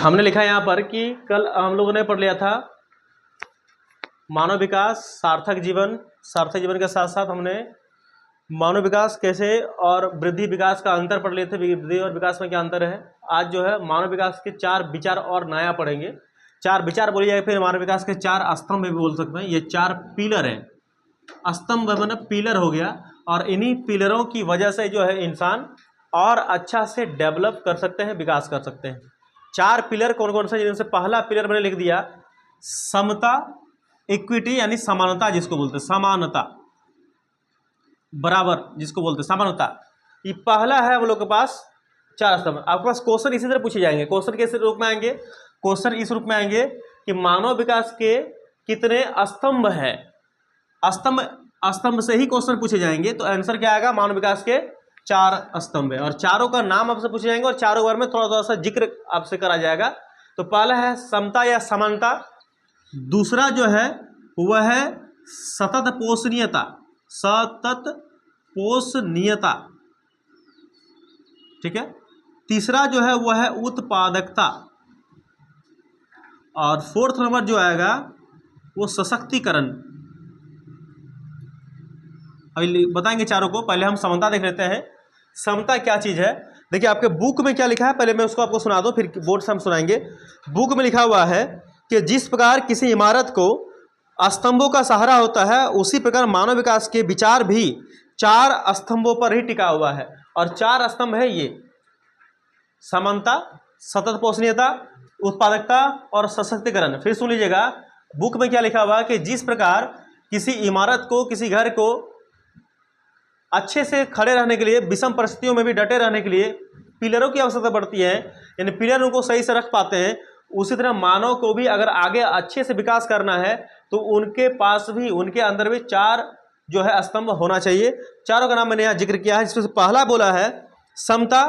हमने लिखा है यहाँ पर कि कल हम लोगों ने पढ़ लिया था मानव विकास, सार्थक जीवन। सार्थक जीवन के साथ साथ हमने मानव विकास कैसे और वृद्धि विकास का अंतर पढ़ लिए थे, वृद्धि और विकास में क्या अंतर है। आज जो है मानव विकास के 4 विचार और नया पढ़ेंगे। 4 विचार बोलिए जाए, फिर मानव विकास के 4 स्तंभ भी बोल सकते हैं। ये 4 पिलर हैं। स्तंभ मतलब पिलर हो गया, और इन्हीं पिलरों की वजह से जो है इंसान और अच्छा से डेवलप कर सकते हैं, विकास कर सकते हैं। 4 पिलर कौन कौन से, जिनसे पहला पिलर मैंने लिख दिया समता, इक्विटी यानी समानता जिसको बोलते हैं, समानता, बराबर जिसको बोलते हैं समानता। ये पहला है हम लोग के पास 4 स्तंभ। आपके पास क्वेश्चन इसी तरह पूछे जाएंगे। क्वेश्चन कैसे रूप में आएंगे? क्वेश्चन इस रूप में आएंगे कि मानव विकास के कितने स्तंभ है। स्तंभ से ही क्वेश्चन पूछे जाएंगे। तो आंसर क्या आएगा? मानव विकास के 4 स्तंभ है, और चारों का नाम आपसे पूछे जाएंगे, और चारों बार में थोड़ा थोड़ा सा जिक्र आपसे करा जाएगा। तो पहला है समता या समानता, दूसरा जो है वह है सतत पोषणीयता, सतत पोषणीयता, ठीक है। तीसरा जो है वह है उत्पादकता, और 4th नंबर जो आएगा वो सशक्तिकरण। अभी बताएंगे चारों को, पहले हम समता देख लेते हैं। समता क्या चीज है? देखिए आपके बुक में क्या लिखा है, पहले मैं उसको आपको सुना दूं, फिर बोर्ड से हम सुनाएंगे। बुक में लिखा हुआ है कि जिस प्रकार किसी इमारत को स्तंभों का सहारा होता है, उसी प्रकार मानव विकास के विचार भी 4 स्तंभों पर ही टिका हुआ है। और 4 स्तंभ है ये: समानता, सतत पोषणीयता, उत्पादकता और सशक्तिकरण। फिर सुन लीजिएगा, बुक में क्या लिखा हुआ है कि जिस प्रकार किसी इमारत को, किसी घर को अच्छे से खड़े रहने के लिए, विषम परिस्थितियों में भी डटे रहने के लिए पिलरों की आवश्यकता पड़ती है, यानी पिलर उनको सही से रख पाते हैं, उसी तरह मानव को भी अगर आगे अच्छे से विकास करना है तो उनके पास भी, उनके अंदर भी 4 जो है स्तंभ होना चाहिए। चारों का नाम मैंने यहाँ जिक्र किया है, जिसमें पहला बोला है समता,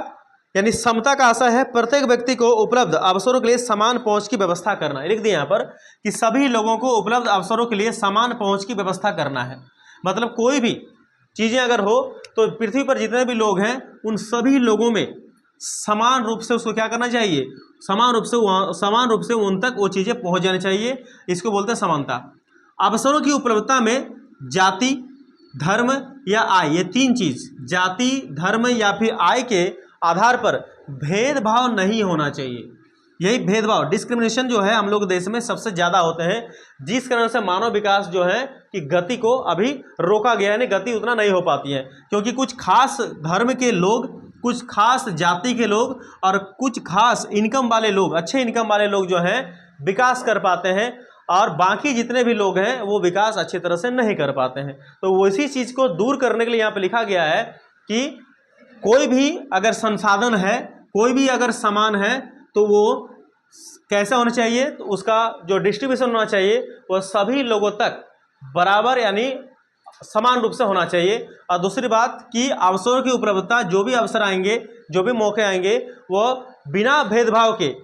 यानी समता का आशय है प्रत्येक व्यक्ति को उपलब्ध अवसरों के लिए समान पहुंच की व्यवस्था करना। लिख दिया यहाँ पर कि सभी लोगों को उपलब्ध अवसरों के लिए समान पहुंच की व्यवस्था करना है। मतलब कोई भी चीजें अगर हो तो पृथ्वी पर जितने भी लोग हैं उन सभी लोगों में समान रूप से उसको क्या करना चाहिए, समान रूप से उन तक वो चीजें पहुंच जानी चाहिए। इसको बोलते हैं समानता। अवसरों की उपलब्धता में जाति, धर्म या आय, ये 3 चीज, जाति, धर्म या फिर आय के आधार पर भेदभाव नहीं होना चाहिए। यही भेदभाव, डिस्क्रिमिनेशन जो है हम लोग देश में सबसे ज्यादा होते हैं, जिस कारण से मानव विकास जो है कि गति को अभी रोका गया है, गति उतना नहीं हो पाती है, क्योंकि कुछ खास धर्म के लोग, कुछ खास जाति के लोग और कुछ खास इनकम वाले लोग, अच्छे इनकम वाले लोग जो हैं विकास कर पाते हैं, और बाकी जितने भी लोग हैं वो विकास अच्छी तरह से नहीं कर पाते हैं। तो उसी चीज को दूर करने के लिए यहाँ पे लिखा गया है कि कोई भी अगर संसाधन है, कोई भी अगर सामान है, तो वो कैसा होना चाहिए, तो उसका जो डिस्ट्रीब्यूशन होना चाहिए वो सभी लोगों तक बराबर यानी समान रूप से होना चाहिए। और दूसरी बात कि अवसरों की उपलब्धता, जो भी अवसर आएंगे, जो भी मौके आएंगे, वो बिना भेदभाव के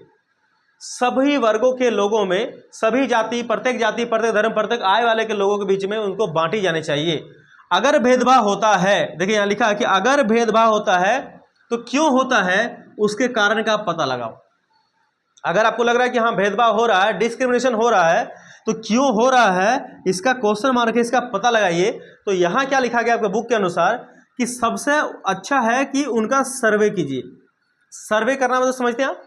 सभी वर्गों के लोगों में, सभी जाति, प्रत्येक धर्म, प्रत्येक आय वाले के लोगों के बीच में उनको बांटी जानी चाहिए। अगर भेदभाव होता है, देखिए यहाँ लिखा है कि अगर भेदभाव होता है तो क्यों होता है, उसके कारण का पता लगाओ। अगर आपको लग रहा है कि हाँ भेदभाव हो रहा है, डिस्क्रिमिनेशन हो रहा है, तो क्यों हो रहा है इसका क्वेश्चन मार के इसका पता लगाइए। तो यहाँ क्या लिखा गया आपके बुक के अनुसार कि सबसे अच्छा है कि उनका सर्वे कीजिए। सर्वे करना मतलब समझते हैं आप?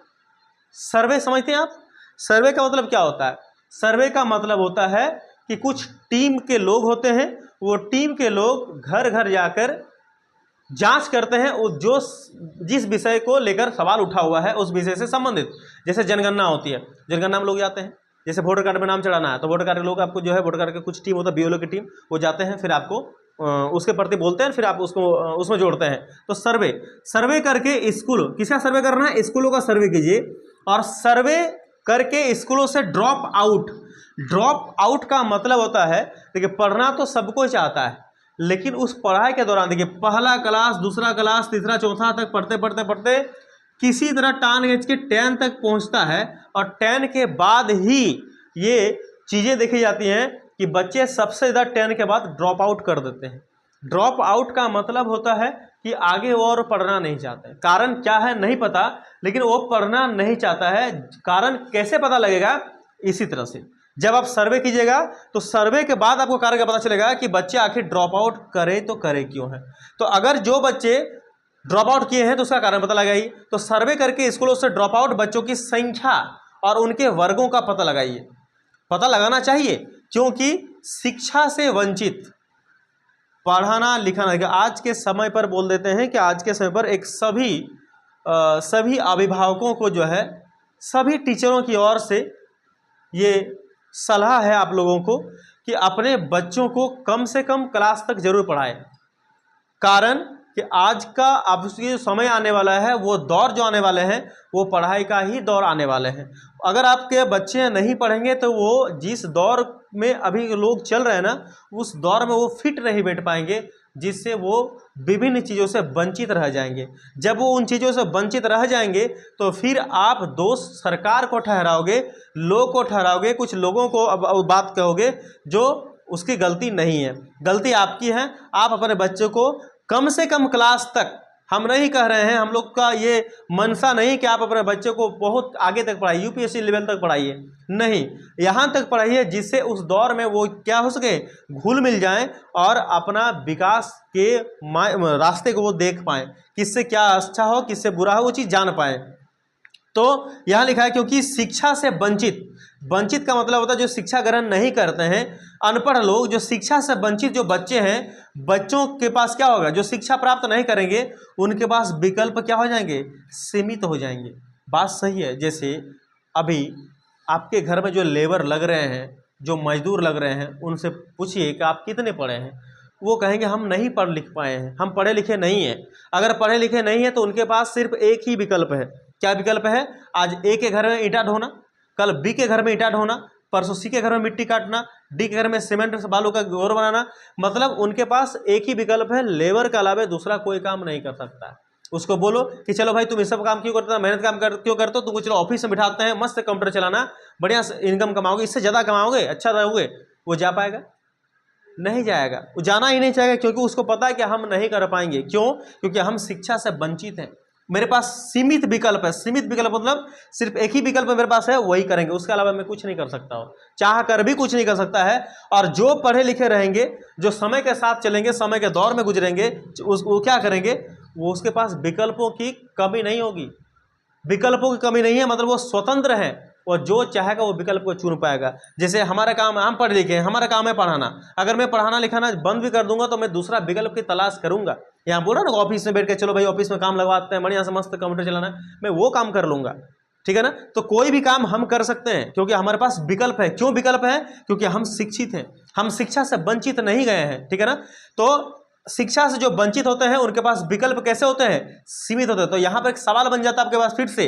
सर्वे समझते हैं आप? सर्वे का मतलब क्या होता है? सर्वे का मतलब होता है कि कुछ टीम के लोग होते हैं, वो टीम के लोग घर घर जाकर जांच करते हैं, वो जो जिस विषय को लेकर सवाल उठा हुआ है उस विषय से संबंधित। जैसे जनगणना होती है, जनगणना में लोग जाते हैं, जैसे वोटर कार्ड में नाम चढ़ाना है, तो वोटर कार्ड के लोग आपको जो है, वोटर कार्ड के कुछ टीम होता है, बीएलओ की टीम, वो जाते हैं, फिर आपको उसके प्रति बोलते हैं, फिर आप उसको उसमें जोड़ते हैं। तो सर्वे करके स्कूल, किसका सर्वे करना है? स्कूलों का सर्वे कीजिए। और सर्वे करके स्कूलों से ड्रॉप आउट का मतलब होता है, देखिए पढ़ना तो सबको चाहता है, लेकिन उस पढ़ाई के दौरान देखिए पहला क्लास, दूसरा क्लास, तीसरा, चौथा तक पढ़ते किसी तरह टान खींच के 10 तक पहुंचता है, और 10 के बाद ही ये चीजें देखी जाती हैं कि बच्चे सबसे ज्यादा 10 के बाद ड्रॉप आउट कर देते हैं। ड्रॉप आउट का मतलब होता है कि आगे वो और पढ़ना नहीं चाहते। कारण क्या है नहीं पता, लेकिन वो पढ़ना नहीं चाहता है। कारण कैसे पता लगेगा? इसी तरह से जब आप सर्वे कीजिएगा तो सर्वे के बाद आपको कारण का पता चलेगा कि बच्चे आखिर ड्रॉप आउट करे तो करे क्यों है। तो अगर जो बच्चे ड्रॉप आउट किए हैं तो उसका कारण पता लगाइए। तो सर्वे करके स्कूलों से ड्रॉप आउट बच्चों की संख्या और उनके वर्गों का पता लगाइए। पता लगाना चाहिए, क्योंकि शिक्षा से वंचित, पढ़ाना लिखाना, आज के समय पर बोल देते हैं कि आज के समय पर एक सभी अभिभावकों को जो है, सभी टीचरों की ओर से ये सलाह है आप लोगों को कि अपने बच्चों को कम से कम क्लास तक जरूर पढ़ाएं। कारण कि आज का अब जो समय आने वाला है, वो दौर जो आने वाले हैं, वो पढ़ाई का ही दौर आने वाले हैं। अगर आपके बच्चे नहीं पढ़ेंगे तो वो जिस दौर में अभी लोग चल रहे हैं ना, उस दौर में वो फिट नहीं बैठ पाएंगे, जिससे वो विभिन्न चीज़ों से वंचित रह जाएंगे। जब वो उन चीज़ों से वंचित रह जाएंगे तो फिर आप दोष सरकार को ठहराओगे, लोग को ठहराओगे, कुछ लोगों को अब बात कहोगे जो उसकी गलती नहीं है, गलती आपकी है। आप अपने बच्चे को कम से कम क्लास तक, हम नहीं कह रहे हैं, हम लोग का ये मनसा नहीं कि आप अपने बच्चे को बहुत आगे तक पढ़ाइए, यूपीएससी लेवल तक पढ़ाइए, नहीं, यहाँ तक पढ़ाइए जिससे उस दौर में वो क्या हो सके, घुल मिल जाएं और अपना विकास के रास्ते को वो देख पाएँ, किससे क्या अच्छा हो किससे बुरा हो वो चीज़ जान पाएँ। तो यहाँ लिखा है क्योंकि शिक्षा से वंचित का मतलब होता है जो शिक्षा ग्रहण नहीं करते हैं, अनपढ़ लोग, जो शिक्षा से वंचित जो बच्चे हैं, बच्चों के पास क्या होगा, जो शिक्षा प्राप्त नहीं करेंगे उनके पास विकल्प क्या हो जाएंगे, सीमित हो जाएंगे। बात सही है। जैसे अभी आपके घर में जो लेबर लग रहे हैं, जो मजदूर लग रहे हैं, उनसे पूछिए कि आप कितने पढ़े हैं, वो कहेंगे हम नहीं पढ़ लिख पाए हैं, हम पढ़े लिखे नहीं हैं। अगर पढ़े लिखे नहीं हैं तो उनके पास सिर्फ एक ही विकल्प है। क्या विकल्प है? आज ए के घर में ईंटा ढोना, कल बी के घर में ईंटा ढोना, परसों सी के घर में मिट्टी काटना, डी के घर में सीमेंट बालू का घोर बनाना। मतलब उनके पास एक ही विकल्प है, लेबर के अलावा दूसरा कोई काम नहीं कर सकता। उसको बोलो कि चलो भाई तुम ये सब काम क्यों करते हो, मेहनत काम क्यों करते हो, तुमको चलो ऑफिस में बिठाते हैं, मस्त कंप्यूटर चलाना, बढ़िया इनकम कमाओगे, इससे ज़्यादा कमाओगे, अच्छा रहोगे। वो जा पाएगा? नहीं जाएगा, वो जाना ही नहीं चाहेगा, क्योंकि उसको पता है कि हम नहीं कर पाएंगे। क्यों? क्योंकि हम शिक्षा से वंचित हैं। मेरे पास सीमित विकल्प है। सीमित विकल्प मतलब सिर्फ एक ही विकल्प मेरे पास है, वही करेंगे, उसके अलावा मैं कुछ नहीं कर सकता हूँ, चाह कर भी कुछ नहीं कर सकता है। और जो पढ़े लिखे रहेंगे, जो समय के साथ चलेंगे, समय के दौर में गुजरेंगे, वो क्या करेंगे, वो उसके पास विकल्पों की कमी नहीं होगी। विकल्पों की कमी नहीं है, मतलब वो स्वतंत्र है, और जो चाहेगा वो विकल्प को चुन पाएगा। जैसे हमारा काम, हम पढ़े लिखे हैं, हमारा काम है पढ़ाना। अगर मैं पढ़ाना लिखाना बंद भी कर दूंगा तो मैं दूसरा विकल्प की तलाश करूंगा। यहाँ बोला ना ऑफिस में बैठ के, चलो भाई ऑफिस में काम लगवाते हैं, बढ़िया से मस्त कंप्यूटर चलाना, मैं वो काम कर लूंगा, ठीक है ना। तो कोई भी काम हम कर सकते हैं क्योंकि हमारे पास विकल्प है। क्यों विकल्प है? क्योंकि हम शिक्षित हैं, हम शिक्षा से वंचित नहीं गए हैं, ठीक है ना। तो शिक्षा से जो वंचित होते हैं उनके पास विकल्प कैसे होते हैं, सीमित होते हैं। तो यहाँ पर एक सवाल बन जाता है आपके पास फिर से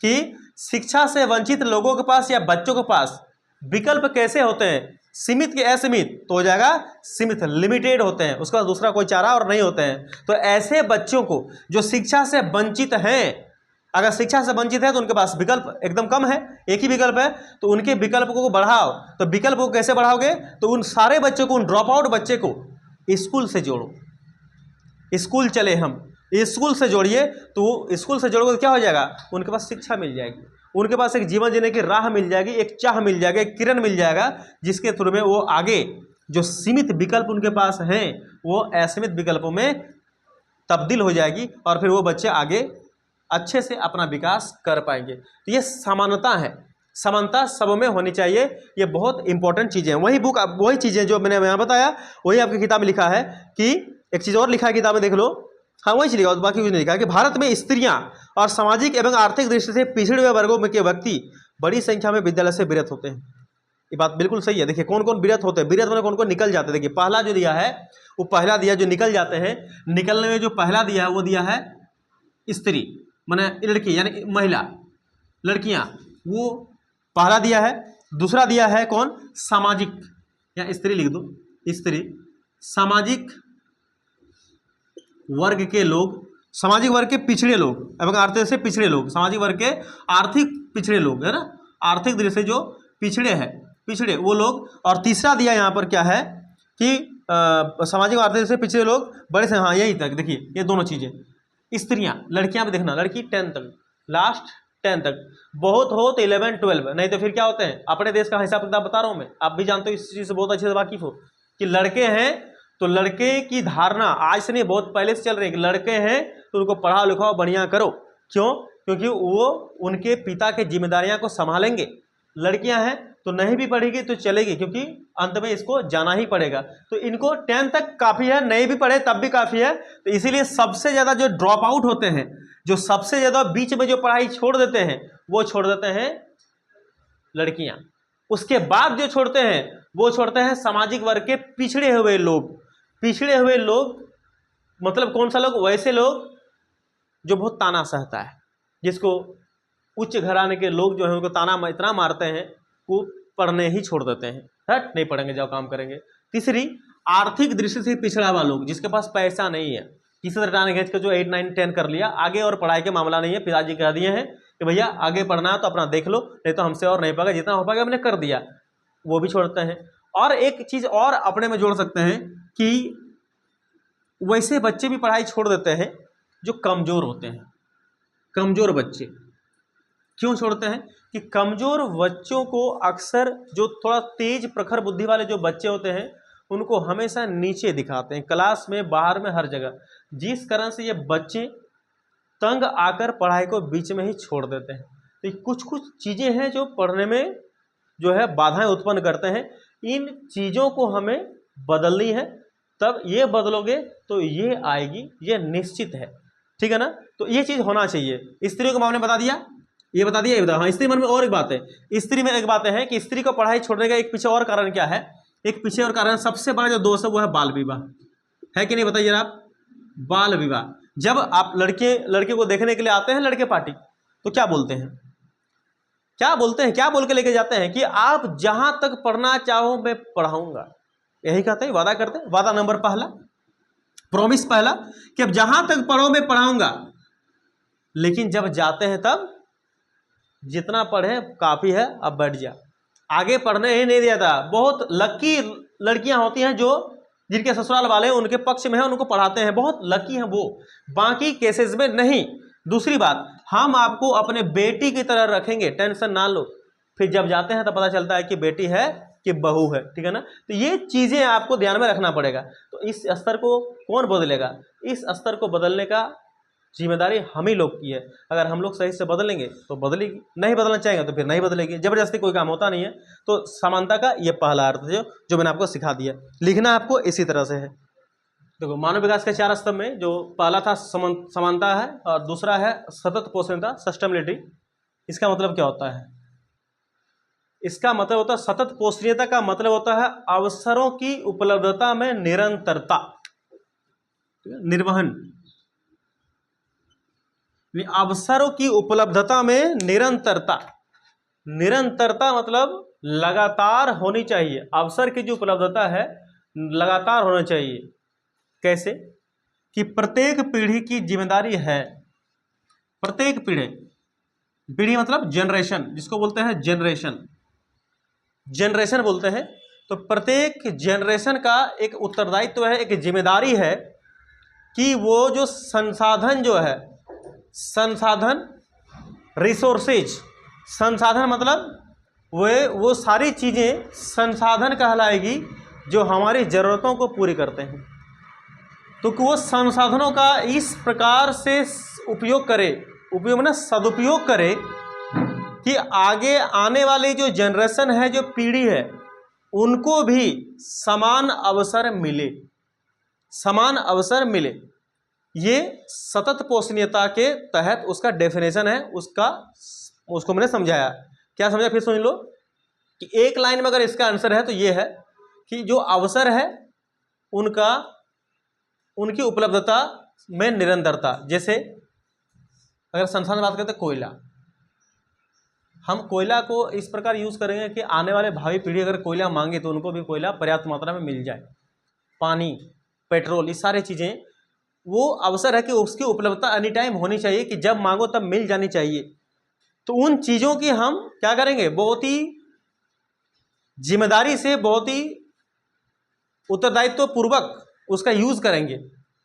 कि शिक्षा से वंचित लोगों के पास या बच्चों के पास विकल्प कैसे होते हैं, सीमित के असीमित? तो हो जाएगा सीमित, लिमिटेड होते हैं, उसका दूसरा कोई चारा और नहीं होते हैं। तो ऐसे बच्चों को जो शिक्षा से वंचित हैं, अगर शिक्षा से वंचित है तो उनके पास विकल्प एकदम कम है, एक ही विकल्प है, तो उनके विकल्पों को बढ़ाओ। तो विकल्प को कैसे बढ़ाओगे? तो उन सारे बच्चों को, उन ड्रॉप आउट बच्चे को स्कूल से जोड़ो। स्कूल चले हम, स्कूल से जोड़िए, तो स्कूल से जोड़ोगे तो क्या हो जाएगा, उनके पास शिक्षा मिल जाएगी, उनके पास एक जीवन जीने की राह मिल जाएगी, एक चाह मिल जाएगा, एक किरण मिल जाएगा, जिसके थ्रू में वो आगे जो सीमित विकल्प उनके पास हैं वो असीमित विकल्पों में तब्दील हो जाएगी, और फिर वो बच्चे आगे अच्छे से अपना विकास कर पाएंगे। तो ये समानता है, समानता सब में होनी चाहिए, ये बहुत इंपॉर्टेंट चीज़ें हैं। वही बुक, वही चीज़ें जो मैंने यहाँ बताया वही आपकी किताब में लिखा है। कि एक चीज़ और लिखा है किताब में, देख लो, हाँ वही चीज़ लिखा, बाकी कुछ नहीं लिखा है कि भारत में स्त्रियां और सामाजिक एवं आर्थिक दृष्टि से पिछड़े हुए वर्गों में के व्यक्ति बड़ी संख्या में विद्यालय से विरत होते हैं। ये बात बिल्कुल सही है। देखिए कौन कौन विरत होते हैं, विरत में कौन कौन निकल जाते हैं। देखिए पहला जो दिया है, वो पहला दिया जो निकल जाते हैं, निकलने में जो पहला दिया है वो दिया है स्त्री, माने लड़की, यानी महिला, लड़कियां, वो पहला दिया है। दूसरा दिया है कौन, सामाजिक, या स्त्री लिख दो, स्त्री, सामाजिक वर्ग के लोग, सामाजिक वर्ग के पिछड़े लोग एवं आर्थिक से पिछड़े लोग, सामाजिक वर्ग के आर्थिक पिछड़े लोग, है ना, आर्थिक दृष्टि से जो पिछड़े हैं, पिछड़े वो लोग। और तीसरा दिया यहाँ पर क्या है कि सामाजिक आर्थिक से पिछड़े लोग, बड़े से, हाँ यही तक। देखिए ये दोनों चीज़ें, स्त्रियां, लड़कियां भी देखना, लड़की 10 तक, लास्ट 10 तक, बहुत हो तो 11 12, नहीं तो फिर क्या होते हैं, अपने देश का हिसाब किताब बता रहा हूँ मैं, आप भी जानते हो इस चीज़ से बहुत अच्छे से वाकिफ हो कि लड़के हैं तो लड़के की धारणा आज से नहीं, बहुत पहले से चल रही है कि लड़के हैं तो उनको पढ़ाओ लिखाओ बढ़िया करो। क्यों? क्योंकि वो उनके पिता के जिम्मेदारियां को संभालेंगे। लड़कियां हैं तो नहीं भी पढ़ेगी तो चलेगी, क्योंकि अंत में इसको जाना ही पड़ेगा। तो इनको 10 तक काफ़ी है, नहीं भी पढ़े तब भी काफ़ी है। तो इसीलिए सबसे ज़्यादा जो ड्रॉप आउट होते हैं, जो सबसे ज़्यादा बीच में जो पढ़ाई छोड़ देते हैं, वो छोड़ देते हैं लड़कियां। उसके बाद जो छोड़ते हैं वो छोड़ते हैं सामाजिक वर्ग के पिछड़े हुए लोग। पिछड़े हुए लोग मतलब कौन सा लोग? वैसे लोग जो बहुत ताना सहता है, जिसको उच्च घराने के लोग जो है उनको ताना इतना मारते हैं वो पढ़ने ही छोड़ देते हैं, हट नहीं पढ़ेंगे, जाओ काम करेंगे। तीसरी, आर्थिक दृष्टि से पिछड़ा हुआ लोग, जिसके पास पैसा नहीं है, किसी तरह टाने खींच के जो 8 9 10 कर लिया, आगे और पढ़ाई के मामला नहीं है, पिताजी कह दिए हैं कि भैया आगे पढ़ना है तो अपना देख लो, नहीं तो हमसे और नहीं पाएगा, जितना हो पाएगा हमने कर दिया, वो भी छोड़ते हैं। और एक चीज़ और अपने में जोड़ सकते हैं कि वैसे बच्चे भी पढ़ाई छोड़ देते हैं जो कमज़ोर होते हैं। कमज़ोर बच्चे क्यों छोड़ते हैं? कि कमज़ोर बच्चों को अक्सर जो थोड़ा तेज प्रखर बुद्धि वाले जो बच्चे होते हैं उनको हमेशा नीचे दिखाते हैं, क्लास में, बाहर में, हर जगह। जिस कारण से ये बच्चे तंग आकर पढ़ाई को बीच में ही छोड़ देते हैं। तो कुछ कुछ चीज़ें हैं जो पढ़ने में जो है बाधाएं उत्पन्न करते हैं। इन चीज़ों को हमें बदलनी है, तब ये बदलोगे तो ये आएगी, ये निश्चित है, ठीक है ना। तो ये चीज़ होना चाहिए। स्त्रियों के मामले में बता दिया, ये बता दिया, ये बता। हाँ, स्त्री मन में और एक बात है, स्त्री में एक बात है कि स्त्री को पढ़ाई छोड़ने का एक पीछे और कारण क्या है? एक पीछे और कारण, सबसे बड़ा जो दोष है वो है बाल विवाह, है कि नहीं? बताइए आप। बाल विवाह, जब आप लड़के को देखने के लिए आते हैं लड़के पार्टी, तो क्या बोलते हैं, क्या बोलते हैं, क्या बोल के लेके जाते हैं कि आप जहां तक पढ़ना चाहो मैं पढ़ाऊंगा, यही कहते हैं, वादा करते हैं। वादा नंबर पहला, प्रॉमिस पहला कि अब जहां तक पढ़ो मैं पढ़ाऊंगा। लेकिन जब जाते हैं तब जितना पढ़े काफ़ी है, अब बैठ जा, आगे पढ़ने ही नहीं दिया था। बहुत लकी लड़कियां होती हैं जो जिनके ससुराल वाले उनके पक्ष में हैं, उनको पढ़ाते हैं, बहुत लकी हैं वो, बाकी केसेस में नहीं। दूसरी बात, हम आपको अपने बेटी की तरह रखेंगे, टेंशन ना लो। फिर जब जाते हैं तो पता चलता है कि बेटी है कि बहू है, ठीक है ना। तो ये चीज़ें आपको ध्यान में रखना पड़ेगा। तो इस स्तर को कौन बदलेगा? इस स्तर को बदलने का जिम्मेदारी हम ही लोग की है। अगर हम लोग सही से बदलेंगे तो बदलेगी, नहीं बदलना चाहेंगे तो फिर नहीं बदलेगी। जबरदस्ती कोई काम होता नहीं है। तो समानता का ये पहला अर्थ जो मैंने आपको सिखा दिया, लिखना आपको इसी तरह से है। देखो, मानव विकास के 4 स्तंभ में जो पहला था समानता है, और दूसरा है सतत पोषणीयता, सस्टेनेबिलिटी। इसका मतलब क्या होता है? इसका मतलब होता है, सतत पोषणीयता का मतलब होता है अवसरों की उपलब्धता में निरंतरता, निर्वहन। अवसरों की उपलब्धता में निरंतरता, निरंतरता मतलब लगातार होनी चाहिए। अवसर की जो उपलब्धता है लगातार होना चाहिए। कैसे? कि प्रत्येक पीढ़ी की जिम्मेदारी है, प्रत्येक पीढ़ी, पीढ़ी मतलब जनरेशन, जिसको बोलते हैं जनरेशन, जनरेशन बोलते हैं। तो प्रत्येक जनरेशन का एक उत्तरदायित्व है, एक जिम्मेदारी है कि वो जो संसाधन जो है, संसाधन, रिसोर्सेज, संसाधन मतलब वो सारी चीज़ें संसाधन कहलाएगी जो हमारी ज़रूरतों को पूरी करते हैं। तो कि वो संसाधनों का इस प्रकार से उपयोग करे, उपयोग ना सदुपयोग करे, कि आगे आने वाली जो जनरेशन है, जो पीढ़ी है, उनको भी समान अवसर मिले, समान अवसर मिले। ये सतत पोषणीयता के तहत उसका डेफिनेशन है, उसको मैंने समझाया। क्या समझा? फिर सुन लो कि एक लाइन में अगर इसका आंसर है तो ये है कि जो अवसर है उनका, उनकी उपलब्धता में निरंतरता। जैसे अगर संसाधन बात करते हैं, कोयला, हम कोयला को इस प्रकार यूज़ करेंगे कि आने वाले भावी पीढ़ी अगर कोयला मांगे तो उनको भी कोयला पर्याप्त मात्रा में मिल जाए। पानी, पेट्रोल, ये सारी चीज़ें, वो अवसर है कि उसकी उपलब्धता एनी टाइम होनी चाहिए, कि जब मांगो तब मिल जानी चाहिए। तो उन चीज़ों की हम क्या करेंगे? बहुत ही जिम्मेदारी से, बहुत ही उत्तरदायित्व पूर्वक उसका यूज करेंगे,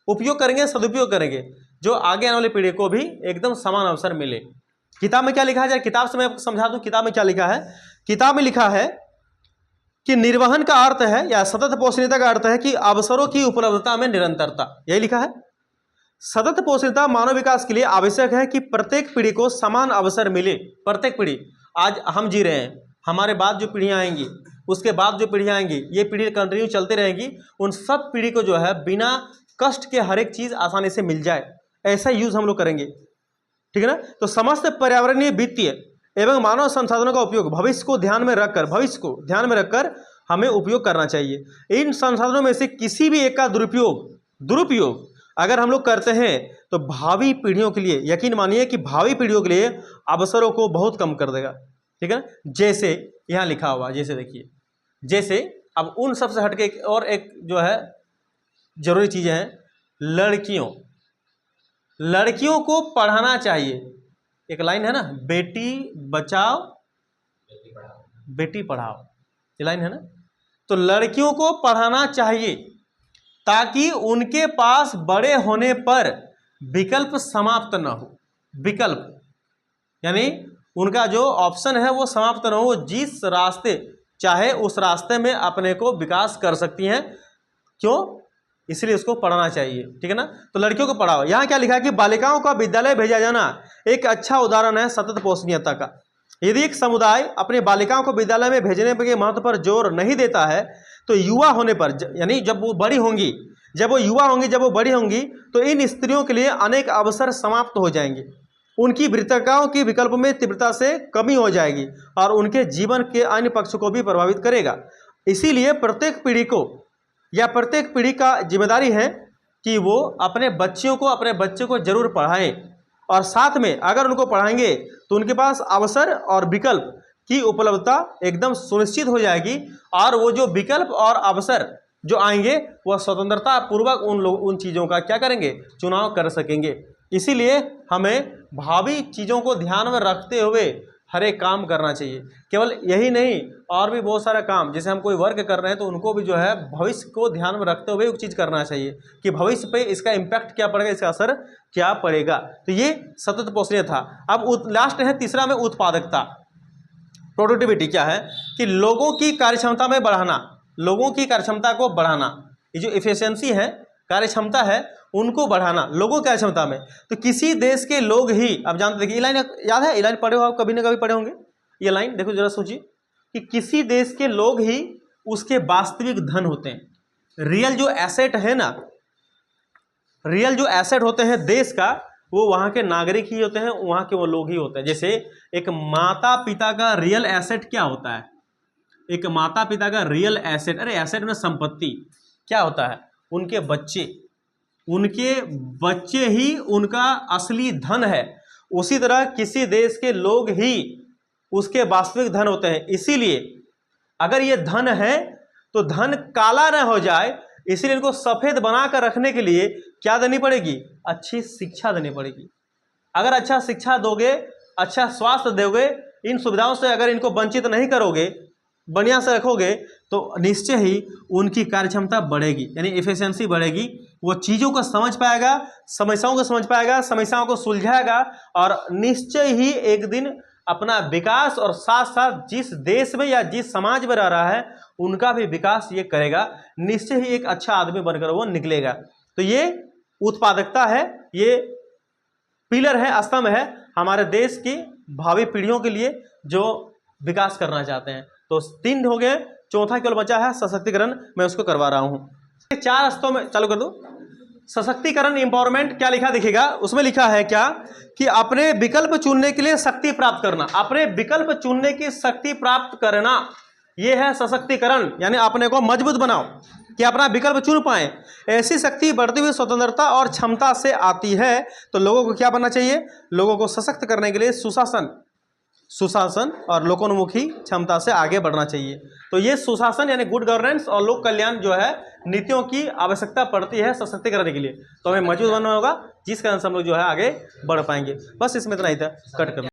उपयोग करेंगे, सदुपयोग करेंगे, जो आगे आने वाली पीढ़ी को भी एकदम समान अवसर मिले। किताब में क्या लिखा है, किताब से मैं आपको समझा दूं किताब में क्या लिखा है। किताब में लिखा है कि निर्वहन का अर्थ है या सतत पोषणीयता का अर्थ है कि अवसरों की उपलब्धता में निरंतरता, यही लिखा है। सतत पोषणीयता मानव विकास के लिए आवश्यक है कि प्रत्येक पीढ़ी को समान अवसर मिले। प्रत्येक पीढ़ी, आज हम जी रहे हैं, हमारे बाद जो पीढ़ियां आएंगी, उसके बाद जो पीढ़ियां आएंगी, ये पीढ़ी कंटिन्यू चलती रहेंगी, उन सब पीढ़ी को जो है बिना कष्ट के हर एक चीज आसानी से मिल जाए, ऐसा यूज हम लोग करेंगे, ठीक है ना। तो समस्त पर्यावरणीय, वित्तीय एवं मानव संसाधनों का उपयोग भविष्य को ध्यान में रखकर हमें उपयोग करना चाहिए। इन संसाधनों में से किसी भी एक का दुरुपयोग अगर हम लोग करते हैं तो भावी पीढ़ियों के लिए, यकीन मानिए कि भावी पीढ़ियों के लिए अवसरों को बहुत कम कर देगा, ठीक है ना। जैसे यहाँ लिखा हुआ, जैसे देखिए, जैसे अब उन सबसे हटके और एक जो है जरूरी चीजें हैं, लड़कियों को पढ़ाना चाहिए। एक लाइन है ना, बेटी बचाओ बेटी पढ़ाओ, ये लाइन है ना। तो लड़कियों को पढ़ाना चाहिए ताकि उनके पास बड़े होने पर विकल्प समाप्त न हो। विकल्प यानी उनका जो ऑप्शन है वो समाप्त न हो, जिस रास्ते चाहे उस रास्ते में अपने को विकास कर सकती हैं। क्यों? इसलिए उसको पढ़ाना चाहिए, ठीक है ना। तो लड़कियों को पढ़ाओ। यहाँ क्या लिखा है कि बालिकाओं का विद्यालय भेजा जाना एक अच्छा उदाहरण है सतत पोषणीयता का। यदि एक समुदाय अपने बालिकाओं को विद्यालय में भेजने के महत्व पर जोर नहीं देता है तो युवा होने पर, यानी जब वो बड़ी होंगी, जब वो बड़ी होंगी तो इन स्त्रियों के लिए अनेक अवसर समाप्त हो जाएंगे। उनकी वृत्तिकाओं की विकल्प में तीव्रता से कमी हो जाएगी और उनके जीवन के अन्य पक्ष को भी प्रभावित करेगा। इसीलिए प्रत्येक पीढ़ी का जिम्मेदारी है कि वो अपने बच्चे को जरूर पढ़ाएं, और साथ में अगर उनको पढ़ाएंगे तो उनके पास अवसर और विकल्प की उपलब्धता एकदम सुनिश्चित हो जाएगी, और वो जो विकल्प और अवसर जो आएंगे वह स्वतंत्रता पूर्वक उन चीज़ों का क्या करेंगे, चुनाव कर सकेंगे। इसीलिए हमें भावी चीज़ों को ध्यान में रखते हुए हर एक काम करना चाहिए। केवल यही नहीं, और भी बहुत सारा काम, जैसे हम कोई वर्क कर रहे हैं तो उनको भी जो है भविष्य को ध्यान में रखते हुए एक चीज़ करना चाहिए कि भविष्य पे इसका इम्पैक्ट क्या पड़ेगा, इसका असर क्या पड़ेगा। तो ये सतत पोषणीय था। अब लास्ट है तीसरा में उत्पादकता, प्रोडक्टिविटी क्या है कि लोगों की कार्यक्षमता में बढ़ाना, लोगों की कार्यक्षमता को बढ़ाना। ये जो एफिशिएंसी है, कार्यक्षमता है, उनको बढ़ाना लोगों की कार्यक्षमता में। तो किसी देश के लोग ही, अब जानते, देखिए ये लाइन याद है, ये लाइन पढ़े हो आप, कभी ना कभी पढ़े होंगे ये लाइन। देखो जरा सोचिए कि किसी देश के लोग ही उसके वास्तविक धन होते हैं। रियल जो एसेट है ना, रियल जो एसेट होते हैं देश का, वो वहाँ के नागरिक ही होते हैं, वहाँ के वो लोग ही होते हैं। जैसे एक माता पिता का रियल एसेट क्या होता है, एक माता पिता का रियल एसेट, अरे एसेट में संपत्ति क्या होता है, उनके बच्चे ही उनका असली धन है। उसी तरह किसी देश के लोग ही उसके वास्तविक धन होते हैं। इसीलिए अगर ये धन है तो धन काला न हो जाए, इसलिए इनको सफेद बनाकर रखने के लिए क्या देनी पड़ेगी, अच्छी शिक्षा देनी पड़ेगी। अगर अच्छा शिक्षा दोगे, अच्छा स्वास्थ्य दोगे, इन सुविधाओं से अगर इनको वंचित नहीं करोगे, बढ़िया से रखोगे, तो निश्चय ही उनकी कार्यक्षमता बढ़ेगी, यानी एफिशिएंसी बढ़ेगी। वो चीज़ों को समझ पाएगा, समस्याओं को समझ पाएगा, समस्याओं को सुलझाएगा, और निश्चय ही एक दिन अपना विकास, और साथ साथ जिस देश में या जिस समाज में रह रहा है उनका भी विकास ये करेगा। निश्चय ही एक अच्छा आदमी बनकर वो निकलेगा। तो ये उत्पादकता है, ये पिलर है, स्तंभ है हमारे देश की भावी पीढ़ियों के लिए जो विकास करना चाहते हैं। तो 3 हो गए, चौथा केवल बचा है सशक्तिकरण, मैं उसको करवा रहा हूँ। 4 स्तंभ में चालू कर दो। सशक्तिकरण, एम्पावरमेंट, क्या लिखा दिखेगा, उसमें लिखा है क्या कि अपने विकल्प चुनने के लिए शक्ति प्राप्त करना, अपने विकल्प चुनने की शक्ति प्राप्त करना, यह है सशक्तिकरण। यानी अपने को मजबूत बनाओ कि अपना विकल्प चुन पाए। ऐसी शक्ति बढ़ती हुई स्वतंत्रता और क्षमता से आती है। तो लोगों को क्या बनना चाहिए, लोगों को सशक्त करने के लिए सुशासन और लोकोन्मुखी क्षमता से आगे बढ़ना चाहिए। तो ये सुशासन यानी गुड गवर्नेंस और लोक कल्याण जो है नीतियों की आवश्यकता पड़ती है सशक्तिकरण के लिए। तो हमें मजबूत बनना होगा, जिस कारण से हम लोग जो है आगे बढ़ पाएंगे। बस इसमें इतना ही था, कट कर।